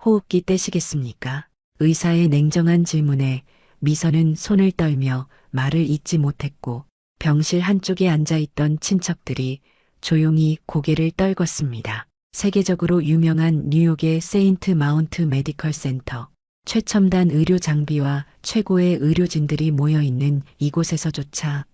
호흡기 떼시겠습니까? 의사의 냉정한 질문에 미선은 손을 떨며 말을 잇지 못했고 병실 한쪽에 앉아있던 친척들이 조용히 고개를 떨궜습니다. 세계적으로 유명한 뉴욕의 세인트 마운트 메디컬 센터, 최첨단 의료 장비와 최고의 의료진들이 모여있는 이곳에서조차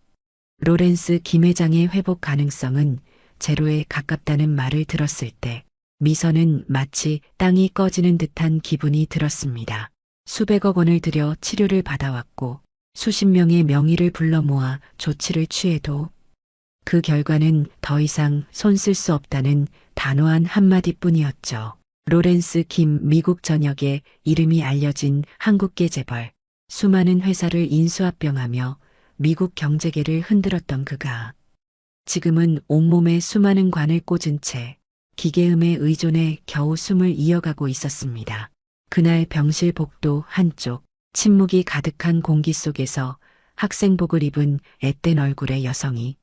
로렌스 김 회장의 회복 가능성은 제로에 가깝다는 말을 들었을 때 미선은 마치 땅이 꺼지는 듯한 기분이 들었습니다. 수백억 원을 들여 치료를 받아왔고 수십 명의 명의를 불러 모아 조치를 취해도 그 결과는 더 이상 손 쓸 수 없다는 단호한 한마디뿐이었죠. 로렌스 김 미국 전역에 이름이 알려진 한국계 재벌, 수많은 회사를 인수합병하며 미국 경제계를 흔들었던 그가 지금은 온몸에 수많은 관을 꽂은 채 기계음에 의존해 겨우 숨을 이어가고 있었습니다. 그날 병실 복도 한쪽 침묵이 가득한 공기 속에서 학생복을 입은 앳된 얼굴의 여성이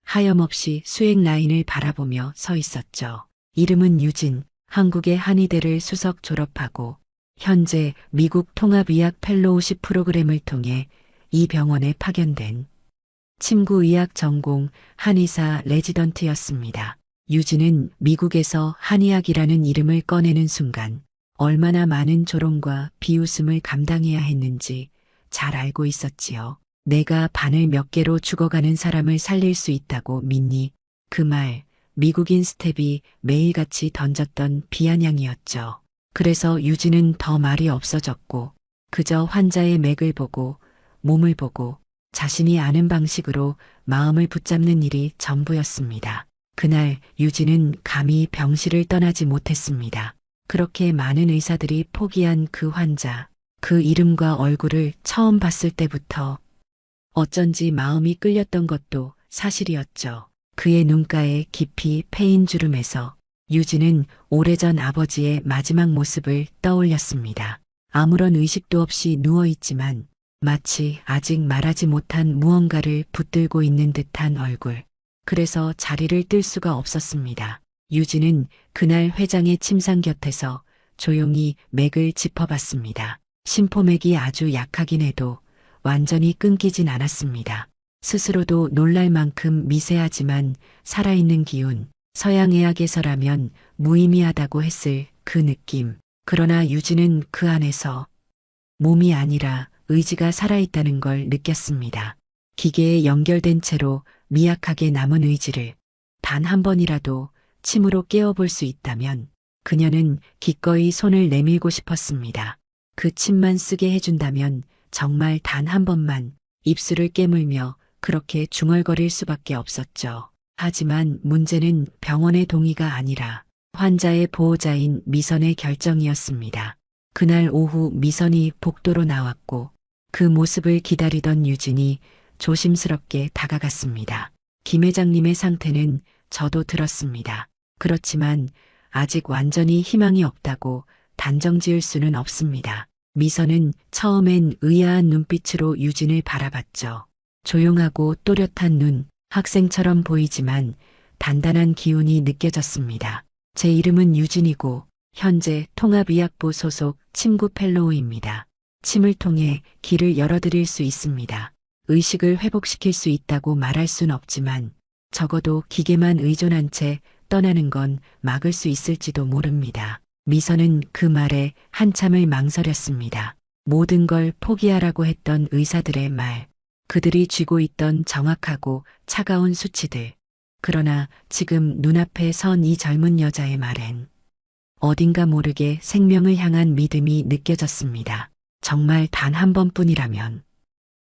하염없이 수액 라인을 바라보며 서 있었죠. 이름은 유진, 한국의 한의대를 수석 졸업하고 현재 미국 통합의학 펠로우십 프로그램을 통해 이 병원에 파견된 침구의학 전공 한의사 레지던트였습니다. 유진은 미국에서 한의학이라는 이름을 꺼내는 순간 얼마나 많은 조롱과 비웃음을 감당해야 했는지 잘 알고 있었지요. 내가 바늘 몇 개로 죽어가는 사람을 살릴 수 있다고 믿니? 그 말, 미국인 스텝이 매일같이 던졌던 비아냥이었죠. 그래서 유진은 더 말이 없어졌고 그저 환자의 맥을 보고 몸을 보고 자신이 아는 방식으로 마음을 붙잡는 일이 전부였습니다. 그날 유진은 감히 병실을 떠나지 못했습니다. 그렇게 많은 의사들이 포기한 그 환자, 그 이름과 얼굴을 처음 봤을 때부터 어쩐지 마음이 끌렸던 것도 사실이었죠. 그의 눈가에 깊이 패인 주름에서 유진은 오래전 아버지의 마지막 모습을 떠올렸습니다. 아무런 의식도 없이 누워있지만 마치 아직 말하지 못한 무언가를 붙들고 있는 듯한 얼굴. 그래서 자리를 뜰 수가 없었습니다. 유진은 그날 회장의 침상 곁에서 조용히 맥을 짚어봤습니다. 심포맥이 아주 약하긴 해도 완전히 끊기진 않았습니다. 스스로도 놀랄 만큼 미세하지만 살아있는 기운, 서양의학에서라면 무의미하다고 했을 그 느낌. 그러나 유진은 그 안에서 몸이 아니라 의지가 살아있다는 걸 느꼈습니다. 기계에 연결된 채로 미약하게 남은 의지를 단 한 번이라도 침으로 깨워볼 수 있다면 그녀는 기꺼이 손을 내밀고 싶었습니다. 그 침만 쓰게 해준다면 정말 단 한 번만 입술을 깨물며 그렇게 중얼거릴 수밖에 없었죠. 하지만 문제는 병원의 동의가 아니라 환자의 보호자인 미선의 결정이었습니다. 그날 오후 미선이 복도로 나왔고 그 모습을 기다리던 유진이 조심스럽게 다가갔습니다. 김 회장님의 상태는 저도 들었습니다. 그렇지만 아직 완전히 희망이 없다고 단정 지을 수는 없습니다. 미선은 처음엔 의아한 눈빛으로 유진을 바라봤죠. 조용하고 또렷한 눈, 학생처럼 보이지만 단단한 기운이 느껴졌습니다. 제 이름은 유진이고 현재 통합의학부 소속 침구 펠로우입니다. 침을 통해 길을 열어드릴 수 있습니다. 의식을 회복시킬 수 있다고 말할 순 없지만 적어도 기계만 의존한 채 떠나는 건 막을 수 있을지도 모릅니다. 미선은 그 말에 한참을 망설였습니다. 모든 걸 포기하라고 했던 의사들의 말, 그들이 쥐고 있던 정확하고 차가운 수치들. 그러나 지금 눈앞에 선 이 젊은 여자의 말엔 어딘가 모르게 생명을 향한 믿음이 느껴졌습니다. 정말 단 한 번뿐이라면.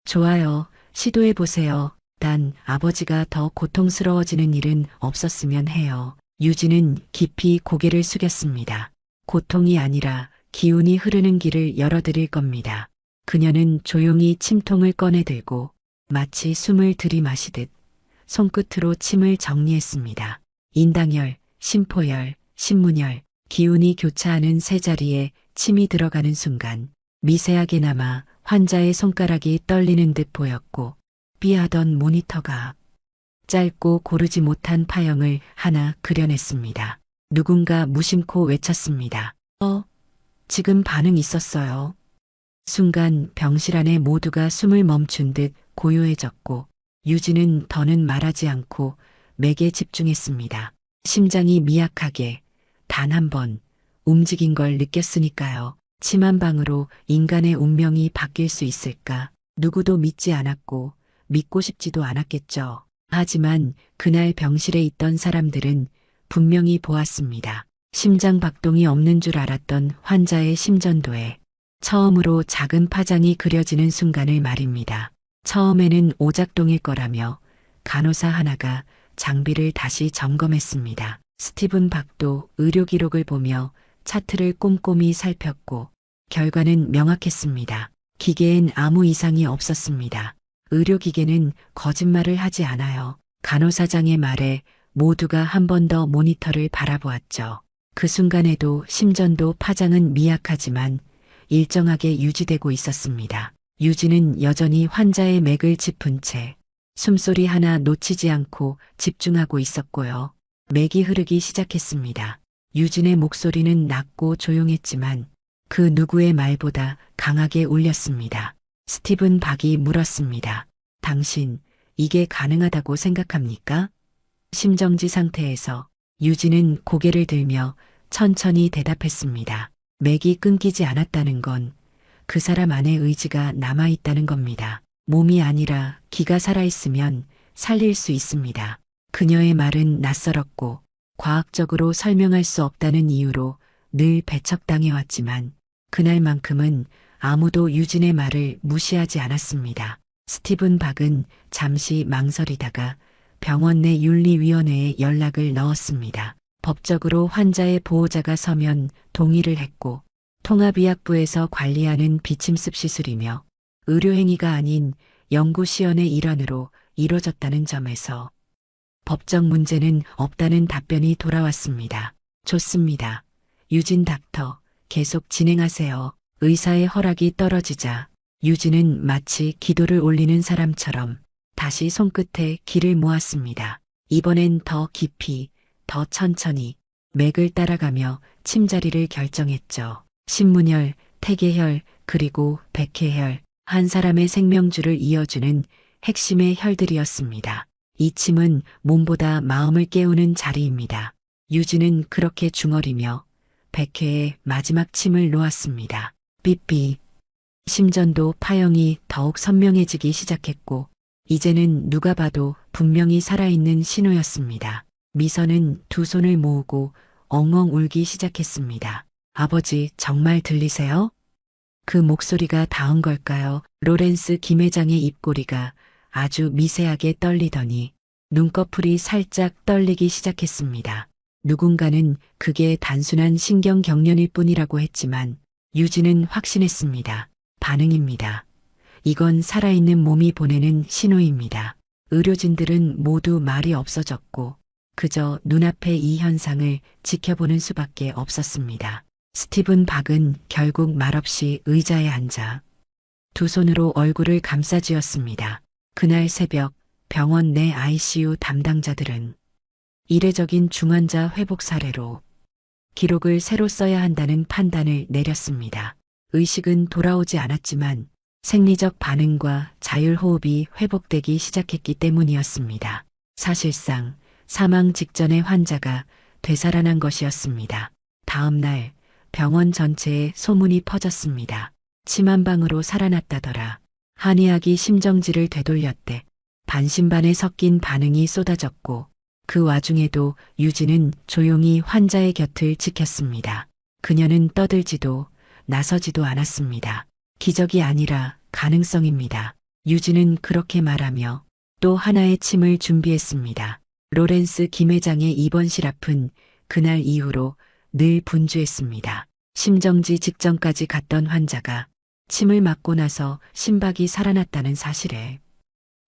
좋아요. 시도해보세요. 단 아버지가 더 고통스러워지는 일은 없었으면 해요. 유진은 깊이 고개를 숙였습니다. 고통이 아니라 기운이 흐르는 길을 열어드릴 겁니다. 그녀는 조용히 침통을 꺼내들고 마치 숨을 들이마시듯 손끝으로 침을 정리했습니다. 인당열, 심포열, 신문열, 기운이 교차하는 세 자리에 침이 들어가는 순간 미세하게나마 환자의 손가락이 떨리는 듯 보였고 삐하던 모니터가 짧고 고르지 못한 파형을 하나 그려냈습니다. 누군가 무심코 외쳤습니다. 지금 반응 있었어요. 순간 병실 안에 모두가 숨을 멈춘 듯 고요해졌고 유진은 더는 말하지 않고 맥에 집중했습니다. 심장이 미약하게 단 한 번 움직인 걸 느꼈으니까요. 침 한 방으로 인간의 운명이 바뀔 수 있을까? 누구도 믿지 않았고 믿고 싶지도 않았겠죠. 하지만 그날 병실에 있던 사람들은 분명히 보았습니다. 심장 박동이 없는 줄 알았던 환자의 심전도에 처음으로 작은 파장이 그려지는 순간을 말입니다. 처음에는 오작동일 거라며 간호사 하나가 장비를 다시 점검했습니다. 스티븐 박도 의료 기록을 보며 차트를 꼼꼼히 살폈고 결과는 명확했습니다. 기계엔 아무 이상이 없었습니다. 의료기계는 거짓말을 하지 않아요. 간호사장의 말에 모두가 한 번 더 모니터를 바라보았죠. 그 순간에도 심전도 파장은 미약하지만 일정하게 유지되고 있었습니다. 유진은 여전히 환자의 맥을 짚은 채 숨소리 하나 놓치지 않고 집중하고 있었고요. 맥이 흐르기 시작했습니다. 유진의 목소리는 낮고 조용했지만 그 누구의 말보다 강하게 울렸습니다. 스티븐 박이 물었습니다. 당신, 이게 가능하다고 생각합니까? 심정지 상태에서 유진은 고개를 들며 천천히 대답했습니다. 맥이 끊기지 않았다는 건 그 사람 안에 의지가 남아있다는 겁니다. 몸이 아니라 기가 살아있으면 살릴 수 있습니다. 그녀의 말은 낯설었고 과학적으로 설명할 수 없다는 이유로 늘 배척당해왔지만 그날만큼은 아무도 유진의 말을 무시하지 않았습니다. 스티븐 박은 잠시 망설이다가 병원 내 윤리위원회에 연락을 넣었습니다. 법적으로 환자의 보호자가 서면 동의를 했고 통합의학부에서 관리하는 비침습 시술이며 의료행위가 아닌 연구시연의 일환으로 이뤄졌다는 점에서 법적 문제는 없다는 답변이 돌아왔습니다. 좋습니다. 유진 닥터, 계속 진행하세요. 의사의 허락이 떨어지자 유진은 마치 기도를 올리는 사람처럼 다시 손끝에 기를 모았습니다. 이번엔 더 깊이, 더 천천히 맥을 따라가며 침자리를 결정했죠. 신문혈, 태계혈, 그리고 백회혈, 한 사람의 생명줄을 이어주는 핵심의 혈들이었습니다. 이 침은 몸보다 마음을 깨우는 자리입니다. 유진은 그렇게 중얼이며 백회의 마지막 침을 놓았습니다. 삐삐. 심전도 파형이 더욱 선명해지기 시작했고 이제는 누가 봐도 분명히 살아있는 신호였습니다. 미선은 두 손을 모으고 엉엉 울기 시작했습니다. 아버지, 정말 들리세요? 그 목소리가 닿은 걸까요? 로렌스 김회장의 입꼬리가 아주 미세하게 떨리더니 눈꺼풀이 살짝 떨리기 시작했습니다. 누군가는 그게 단순한 신경경련일 뿐이라고 했지만 유진은 확신했습니다. 반응입니다. 이건 살아있는 몸이 보내는 신호입니다. 의료진들은 모두 말이 없어졌고 그저 눈앞의 이 현상을 지켜보는 수밖에 없었습니다. 스티븐 박은 결국 말없이 의자에 앉아 두 손으로 얼굴을 감싸쥐었습니다. 그날 새벽 병원 내 ICU 담당자들은 이례적인 중환자 회복 사례로 기록을 새로 써야 한다는 판단을 내렸습니다. 의식은 돌아오지 않았지만 생리적 반응과 자율호흡이 회복되기 시작했기 때문이었습니다. 사실상 사망 직전의 환자가 되살아난 것이었습니다. 다음 날 병원 전체에 소문이 퍼졌습니다. 침 한 방으로 살아났다더라. 한의학이 심정지를 되돌렸대. 반신반의 섞인 반응이 쏟아졌고 그 와중에도 유진은 조용히 환자의 곁을 지켰습니다. 그녀는 떠들지도 나서지도 않았습니다. 기적이 아니라 가능성입니다. 유진은 그렇게 말하며 또 하나의 침을 준비했습니다. 로렌스 김회장의 입원실 앞은 그날 이후로 늘 분주했습니다. 심정지 직전까지 갔던 환자가 침을 맞고 나서 심박이 살아났다는 사실에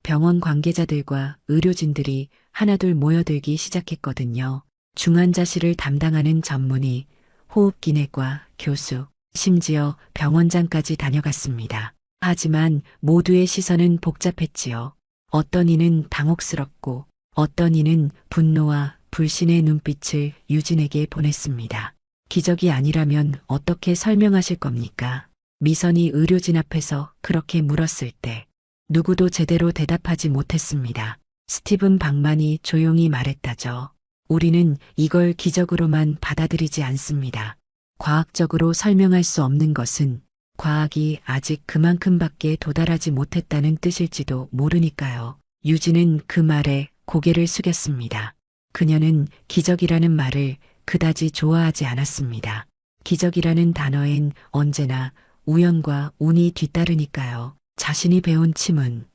병원 관계자들과 의료진들이 하나둘 모여들기 시작했거든요. 중환자실을 담당하는 전문의, 호흡기내과 교수, 심지어 병원장까지 다녀갔습니다. 하지만 모두의 시선은 복잡했지요. 어떤 이는 당혹스럽고 어떤 이는 분노와 불신의 눈빛을 유진에게 보냈습니다. 기적이 아니라면 어떻게 설명하실 겁니까? 미선이 의료진 앞에서 그렇게 물었을 때 누구도 제대로 대답하지 못했습니다. 스티븐 박만이 조용히 말했다죠. 우리는 이걸 기적으로만 받아들이지 않습니다. 과학적으로 설명할 수 없는 것은 과학이 아직 그만큼밖에 도달하지 못했다는 뜻일지도 모르니까요. 유진은 그 말에 고개를 숙였습니다. 그녀는 기적이라는 말을 그다지 좋아하지 않았습니다. 기적이라는 단어엔 언제나 우연과 운이 뒤따르니까요. 자신이 배운 침은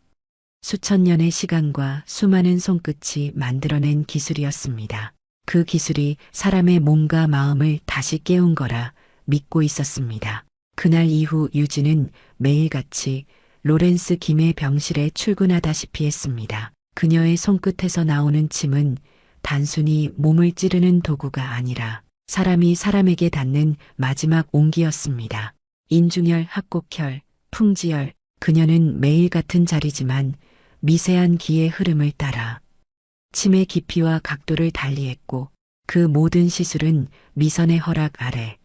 수천 년의 시간과 수많은 손끝이 만들어낸 기술이었습니다. 그 기술이 사람의 몸과 마음을 다시 깨운 거라 믿고 있었습니다. 그날 이후 유진은 매일같이 로렌스 김의 병실에 출근하다시피 했습니다. 그녀의 손끝에서 나오는 침은 단순히 몸을 찌르는 도구가 아니라 사람이 사람에게 닿는 마지막 온기였습니다. 인중혈, 합곡혈, 풍지혈, 그녀는 매일 같은 자리지만 미세한 기의 흐름을 따라 침의 깊이와 각도를 달리했고 그 모든 시술은 미선의 허락 아래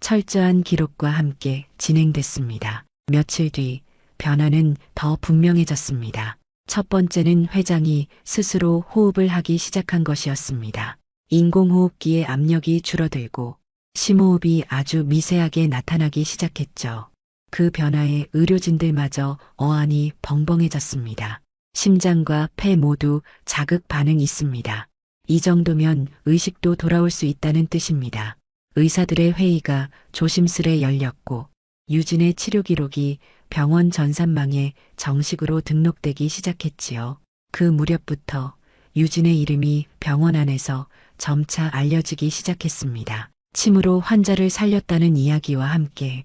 철저한 기록과 함께 진행됐습니다. 며칠 뒤 변화는 더 분명해졌습니다. 첫 번째는 회장이 스스로 호흡을 하기 시작한 것이었습니다. 인공호흡기의 압력이 줄어들고 심호흡이 아주 미세하게 나타나기 시작했죠. 그 변화에 의료진들마저 어안이 벙벙해졌습니다. 심장과 폐 모두 자극 반응이 있습니다. 이 정도면 의식도 돌아올 수 있다는 뜻입니다. 의사들의 회의가 조심스레 열렸고 유진의 치료 기록이 병원 전산망에 정식으로 등록되기 시작했지요. 그 무렵부터 유진의 이름이 병원 안에서 점차 알려지기 시작했습니다. 침으로 환자를 살렸다는 이야기와 함께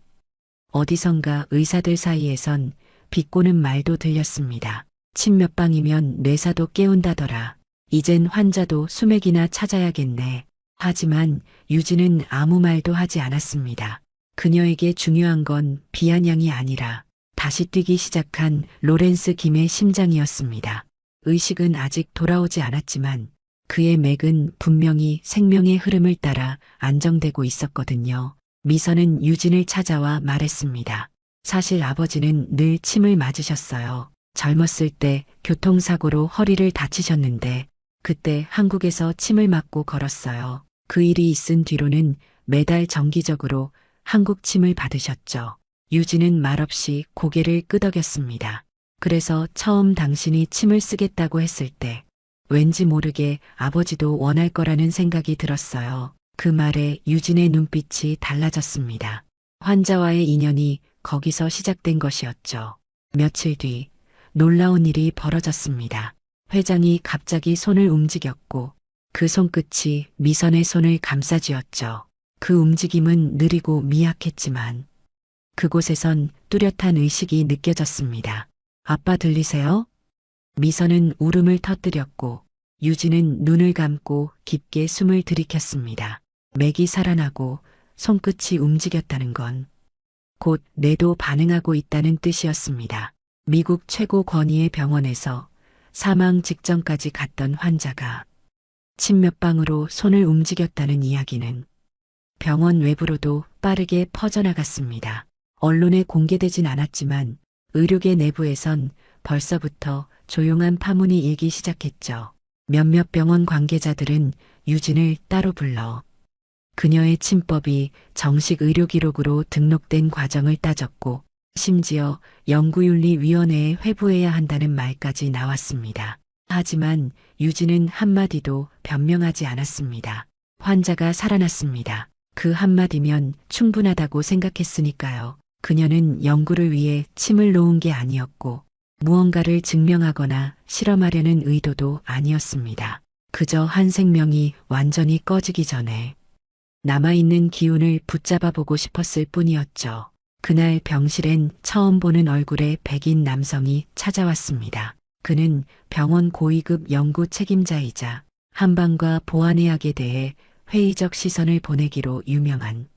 어디선가 의사들 사이에선 비꼬는 말도 들렸습니다. 침 몇 방이면 뇌사도 깨운다더라. 이젠 환자도 수맥이나 찾아야겠네. 하지만 유진은 아무 말도 하지 않았습니다. 그녀에게 중요한 건 비아냥이 아니라 다시 뛰기 시작한 로렌스 김의 심장이었습니다. 의식은 아직 돌아오지 않았지만 그의 맥은 분명히 생명의 흐름을 따라 안정되고 있었거든요. 미선은 유진을 찾아와 말했습니다. 사실 아버지는 늘 침을 맞으셨어요. 젊었을 때 교통사고로 허리를 다치셨는데 그때 한국에서 침을 맞고 걸었어요. 그 일이 있은 뒤로는 매달 정기적으로 한국 침을 받으셨죠. 유진은 말없이 고개를 끄덕였습니다. 그래서 처음 당신이 침을 쓰겠다고 했을 때 왠지 모르게 아버지도 원할 거라는 생각이 들었어요. 그 말에 유진의 눈빛이 달라졌습니다. 환자와의 인연이 거기서 시작된 것이었죠. 며칠 뒤 놀라운 일이 벌어졌습니다. 회장이 갑자기 손을 움직였고 그 손끝이 미선의 손을 감싸쥐었죠. 그 움직임은 느리고 미약했지만 그곳에선 뚜렷한 의식이 느껴졌습니다. 아빠 들리세요? 미선은 울음을 터뜨렸고 유진은 눈을 감고 깊게 숨을 들이켰습니다. 맥이 살아나고 손끝이 움직였다는 건 곧 뇌도 반응하고 있다는 뜻이었습니다. 미국 최고 권위의 병원에서 사망 직전까지 갔던 환자가 침 몇 방으로 손을 움직였다는 이야기는 병원 외부로도 빠르게 퍼져나갔습니다. 언론에 공개되진 않았지만 의료계 내부에선 벌써부터 조용한 파문이 일기 시작했죠. 몇몇 병원 관계자들은 유진을 따로 불러 그녀의 침법이 정식 의료 기록으로 등록된 과정을 따졌고 심지어 연구윤리위원회에 회부해야 한다는 말까지 나왔습니다. 하지만 유진은 한마디도 변명하지 않았습니다. 환자가 살아났습니다. 그 한마디면 충분하다고 생각했으니까요. 그녀는 연구를 위해 침을 놓은 게 아니었고 무언가를 증명하거나 실험하려는 의도도 아니었습니다. 그저 한 생명이 완전히 꺼지기 전에 남아있는 기운을 붙잡아 보고 싶었을 뿐이었죠. 그날 병실엔 처음 보는 얼굴의 백인 남성이 찾아왔습니다. 그는 병원 고위급 연구 책임자이자 한방과 보안의학에 대해 회의적 시선을 보내기로 유명한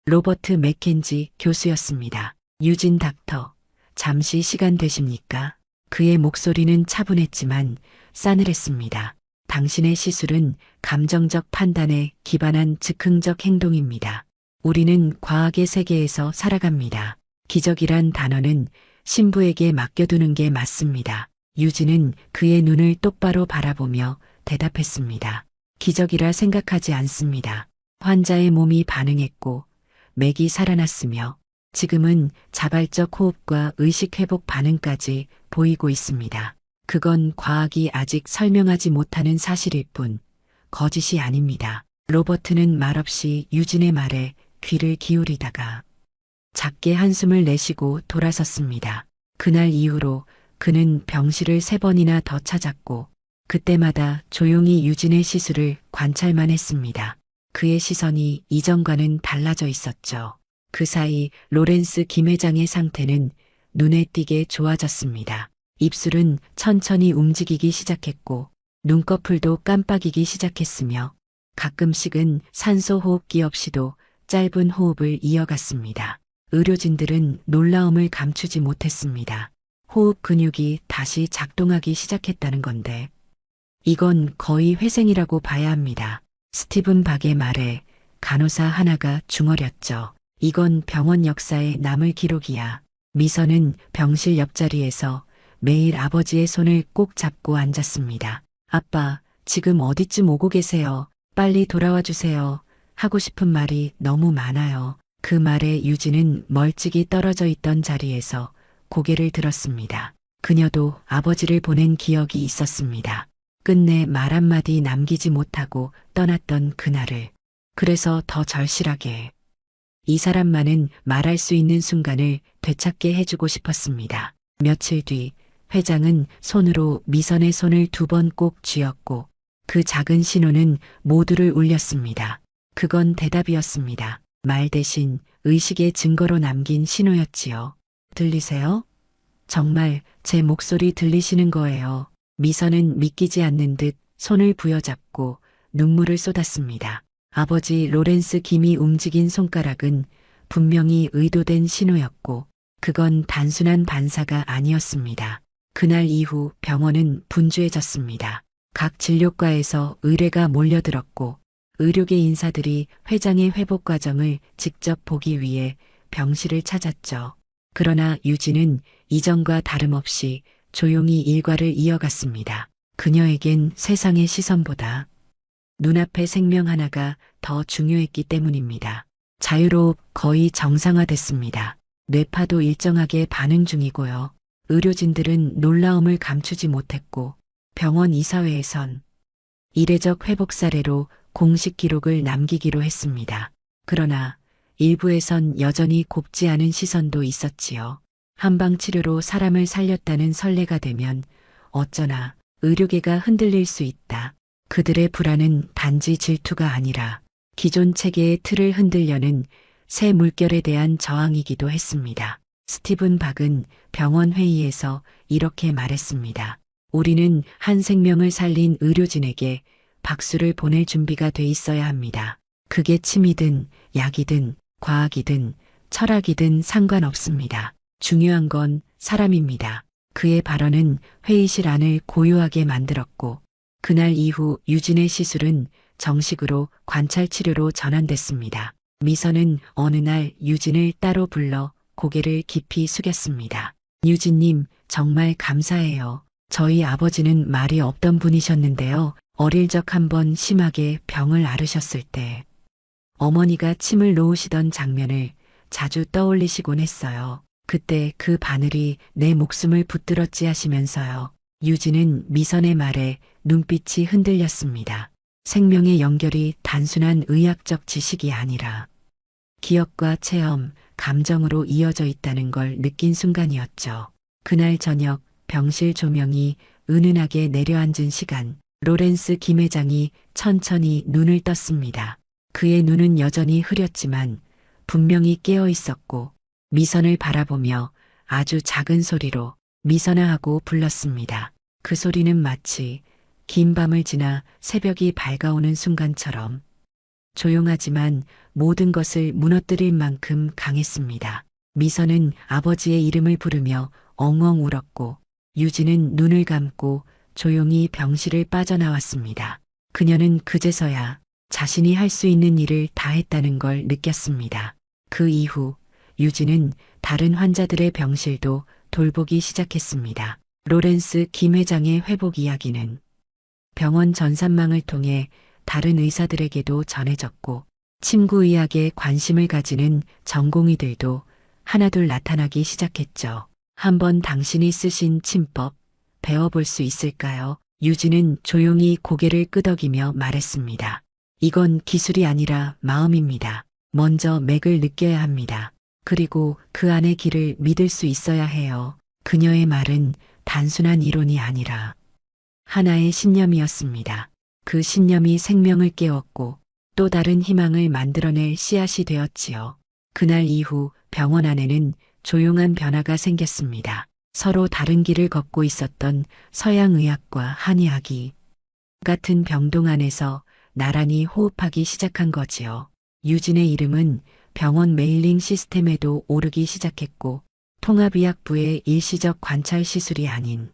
로버트 맥켄지 교수였습니다. 유진 닥터, 잠시 시간 되십니까? 그의 목소리는 차분했지만 싸늘했습니다. 당신의 시술은 감정적 판단에 기반한 즉흥적 행동입니다. 우리는 과학의 세계에서 살아갑니다. 기적이란 단어는 신부에게 맡겨두는 게 맞습니다. 유진은 그의 눈을 똑바로 바라보며 대답했습니다. 기적이라 생각하지 않습니다. 환자의 몸이 반응했고 맥이 살아났으며 지금은 자발적 호흡과 의식 회복 반응까지 보이고 있습니다. 그건 과학이 아직 설명하지 못하는 사실일 뿐 거짓이 아닙니다. 로버트는 말없이 유진의 말에 귀를 기울이다가 작게 한숨을 내쉬고 돌아섰습니다. 그날 이후로 그는 병실을 3번이나 더 찾았고 그때마다 조용히 유진의 시술을 관찰만 했습니다. 그의 시선이 이전과는 달라져 있었죠. 그 사이 로렌스 김 회장의 상태는 눈에 띄게 좋아졌습니다. 입술은 천천히 움직이기 시작했고 눈꺼풀도 깜빡이기 시작했으며 가끔씩은 산소 호흡기 없이도 짧은 호흡을 이어갔습니다. 의료진들은 놀라움을 감추지 못했습니다. 호흡 근육이 다시 작동하기 시작했다는 건데 이건 거의 회생이라고 봐야 합니다. 스티븐 박의 말에 간호사 하나가 중얼였죠. 이건 병원 역사에 남을 기록이야. 미선은 병실 옆자리에서 매일 아버지의 손을 꼭 잡고 앉았습니다. 아빠, 지금 어디쯤 오고 계세요? 빨리 돌아와 주세요. 하고 싶은 말이 너무 많아요. 그 말에 유진은 멀찍이 떨어져 있던 자리에서 고개를 들었습니다. 그녀도 아버지를 보낸 기억이 있었습니다. 끝내 말 한마디 남기지 못하고 떠났던 그날을. 그래서 더 절실하게 이 사람만은 말할 수 있는 순간을 되찾게 해주고 싶었습니다. 며칠 뒤 회장은 손으로 미선의 손을 2번 꼭 쥐었고 그 작은 신호는 모두를 울렸습니다. 그건 대답이었습니다. 말 대신 의식의 증거로 남긴 신호였지요. 들리세요? 정말 제 목소리 들리시는 거예요. 미선은 믿기지 않는 듯 손을 부여잡고 눈물을 쏟았습니다. 아버지 로렌스 김이 움직인 손가락은 분명히 의도된 신호였고 그건 단순한 반사가 아니었습니다. 그날 이후 병원은 분주해졌습니다. 각 진료과에서 의뢰가 몰려들었고 의료계 인사들이 회장의 회복 과정을 직접 보기 위해 병실을 찾았죠. 그러나 유진은 이전과 다름없이 조용히 일과를 이어갔습니다. 그녀에겐 세상의 시선보다 눈앞의 생명 하나가 더 중요했기 때문입니다. 자유로흡 거의 정상화됐습니다. 뇌파도 일정하게 반응 중이고요. 의료진들은 놀라움을 감추지 못했고 병원 이사회에선 이례적 회복 사례로 공식 기록을 남기기로 했습니다. 그러나 일부에선 여전히 곱지 않은 시선도 있었지요. 한방치료로 사람을 살렸다는 선례가 되면 어쩌나 의료계가 흔들릴 수 있다. 그들의 불안은 단지 질투가 아니라 기존 체계의 틀을 흔들려는 새 물결에 대한 저항이기도 했습니다. 스티븐 박은 병원 회의에서 이렇게 말했습니다. 우리는 한 생명을 살린 의료진에게 박수를 보낼 준비가 돼 있어야 합니다. 그게 침이든 약이든 과학이든 철학이든 상관없습니다. 중요한 건 사람입니다. 그의 발언은 회의실 안을 고요하게 만들었고 그날 이후 유진의 시술은 정식으로 관찰치료로 전환됐습니다. 미선은 어느 날 유진을 따로 불러 고개를 깊이 숙였습니다. 유진님, 정말 감사해요. 저희 아버지는 말이 없던 분이셨는데요. 어릴 적 한번 심하게 병을 앓으셨을 때 어머니가 침을 놓으시던 장면을 자주 떠올리시곤 했어요. 그때 그 바늘이 내 목숨을 붙들었지 하시면서요. 유진은 미선의 말에 눈빛이 흔들렸습니다. 생명의 연결이 단순한 의학적 지식이 아니라 기억과 체험, 감정으로 이어져 있다는 걸 느낀 순간이었죠. 그날 저녁 병실 조명이 은은하게 내려앉은 시간, 로렌스 김 회장이 천천히 눈을 떴습니다. 그의 눈은 여전히 흐렸지만 분명히 깨어 있었고 미선을 바라보며 아주 작은 소리로 미선아 하고 불렀습니다. 그 소리는 마치 긴 밤을 지나 새벽이 밝아오는 순간처럼 조용하지만 모든 것을 무너뜨릴 만큼 강했습니다. 미선은 아버지의 이름을 부르며 엉엉 울었고 유진은 눈을 감고 조용히 병실을 빠져나왔습니다. 그녀는 그제서야 자신이 할 수 있는 일을 다 했다는 걸 느꼈습니다. 그 이후 유진은 다른 환자들의 병실도 돌보기 시작했습니다. 로렌스 김 회장의 회복 이야기는 병원 전산망을 통해 다른 의사들에게도 전해졌고 침구의학에 관심을 가지는 전공의들도 하나둘 나타나기 시작했죠. 한번 당신이 쓰신 침법 배워볼 수 있을까요? 유진은 조용히 고개를 끄덕이며 말했습니다. 이건 기술이 아니라 마음입니다. 먼저 맥을 느껴야 합니다. 그리고 그 안의 길을 믿을 수 있어야 해요. 그녀의 말은 단순한 이론이 아니라 하나의 신념이었습니다. 그 신념이 생명을 깨웠고 또 다른 희망을 만들어낼 씨앗이 되었지요. 그날 이후 병원 안에는 조용한 변화가 생겼습니다. 서로 다른 길을 걷고 있었던 서양의학과 한의학이 같은 병동 안에서 나란히 호흡하기 시작한 거지요. 유진의 이름은 병원 메일링 시스템에도 오르기 시작했고 통합의학부의 일시적 관찰 시술이 아닌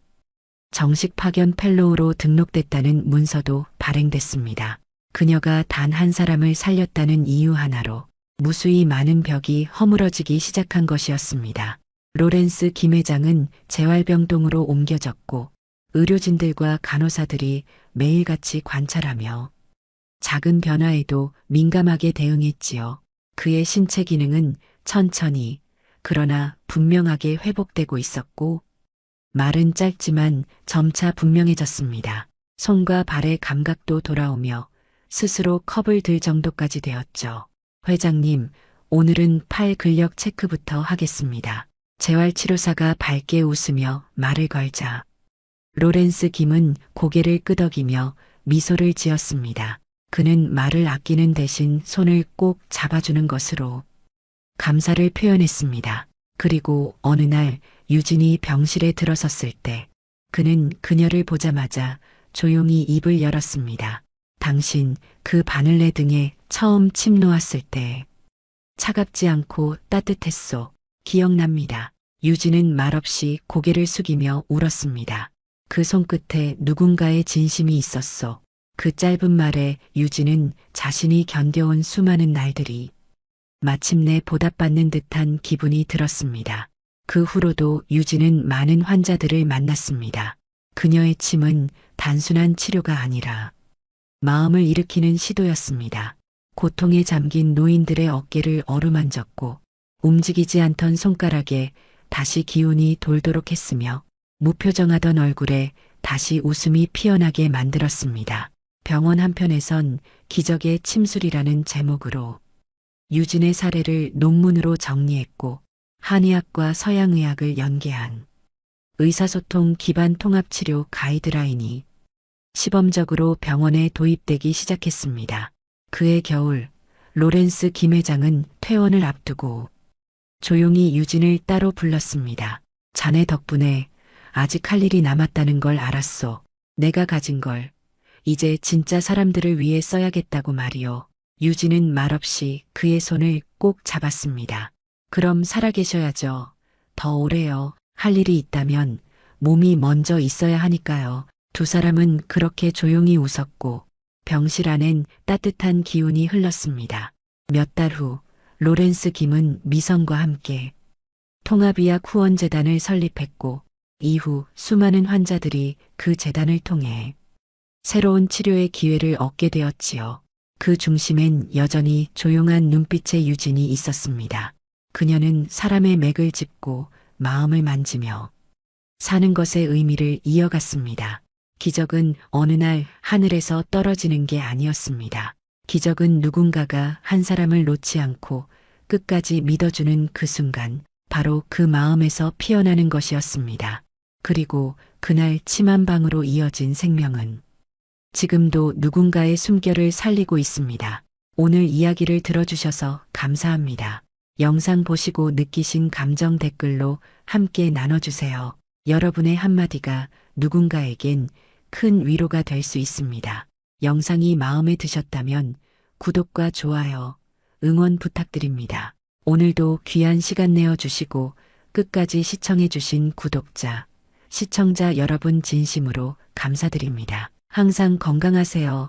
정식 파견 펠로우로 등록됐다는 문서도 발행됐습니다. 그녀가 단 한 사람을 살렸다는 이유 하나로 무수히 많은 벽이 허물어지기 시작한 것이었습니다. 로렌스 김 회장은 재활병동으로 옮겨졌고 의료진들과 간호사들이 매일같이 관찰하며 작은 변화에도 민감하게 대응했지요. 그의 신체 기능은 천천히 그러나 분명하게 회복되고 있었고 말은 짧지만 점차 분명해졌습니다. 손과 발의 감각도 돌아오며 스스로 컵을 들 정도까지 되었죠. 회장님, 오늘은 팔 근력 체크부터 하겠습니다. 재활치료사가 밝게 웃으며 말을 걸자 로렌스 김은 고개를 끄덕이며 미소를 지었습니다. 그는 말을 아끼는 대신 손을 꼭 잡아주는 것으로 감사를 표현했습니다. 그리고 어느 날 유진이 병실에 들어섰을 때 그는 그녀를 보자마자 조용히 입을 열었습니다. 당신 그 바늘레 등에 처음 침 놓았을 때 차갑지 않고 따뜻했소. 기억납니다. 유진은 말없이 고개를 숙이며 울었습니다. 그 손끝에 누군가의 진심이 있었소. 그 짧은 말에 유진은 자신이 견뎌온 수많은 날들이 마침내 보답받는 듯한 기분이 들었습니다. 그 후로도 유진은 많은 환자들을 만났습니다. 그녀의 침은 단순한 치료가 아니라 마음을 일으키는 시도였습니다. 고통에 잠긴 노인들의 어깨를 어루만졌고 움직이지 않던 손가락에 다시 기운이 돌도록 했으며 무표정하던 얼굴에 다시 웃음이 피어나게 만들었습니다. 병원 한편에선 기적의 침술이라는 제목으로 유진의 사례를 논문으로 정리했고 한의학과 서양의학을 연계한 의사소통 기반 통합치료 가이드라인이 시범적으로 병원에 도입되기 시작했습니다. 그해 겨울 로렌스 김 회장은 퇴원을 앞두고 조용히 유진을 따로 불렀습니다. 자네 덕분에 아직 할 일이 남았다는 걸 알았소. 내가 가진 걸 이제 진짜 사람들을 위해 써야겠다고 말이오. 유진은 말없이 그의 손을 꼭 잡았습니다. 그럼 살아계셔야죠. 더 오래요. 할 일이 있다면 몸이 먼저 있어야 하니까요. 두 사람은 그렇게 조용히 웃었고 병실 안엔 따뜻한 기운이 흘렀습니다. 몇 달 후 로렌스 김은 미성과 함께 통합의학 후원재단을 설립했고 이후 수많은 환자들이 그 재단을 통해 새로운 치료의 기회를 얻게 되었지요. 그 중심엔 여전히 조용한 눈빛의 유진이 있었습니다. 그녀는 사람의 맥을 짚고 마음을 만지며 사는 것의 의미를 이어갔습니다. 기적은 어느 날 하늘에서 떨어지는 게 아니었습니다. 기적은 누군가가 한 사람을 놓지 않고 끝까지 믿어주는 그 순간 바로 그 마음에서 피어나는 것이었습니다. 그리고 그날 침 한 방으로 이어진 생명은 지금도 누군가의 숨결을 살리고 있습니다. 오늘 이야기를 들어주셔서 감사합니다. 영상 보시고 느끼신 감정 댓글로 함께 나눠주세요. 여러분의 한마디가 누군가에겐 큰 위로가 될 수 있습니다. 영상이 마음에 드셨다면 구독과 좋아요, 응원 부탁드립니다. 오늘도 귀한 시간 내어주시고 끝까지 시청해주신 구독자, 시청자 여러분 진심으로 감사드립니다. 항상 건강하세요.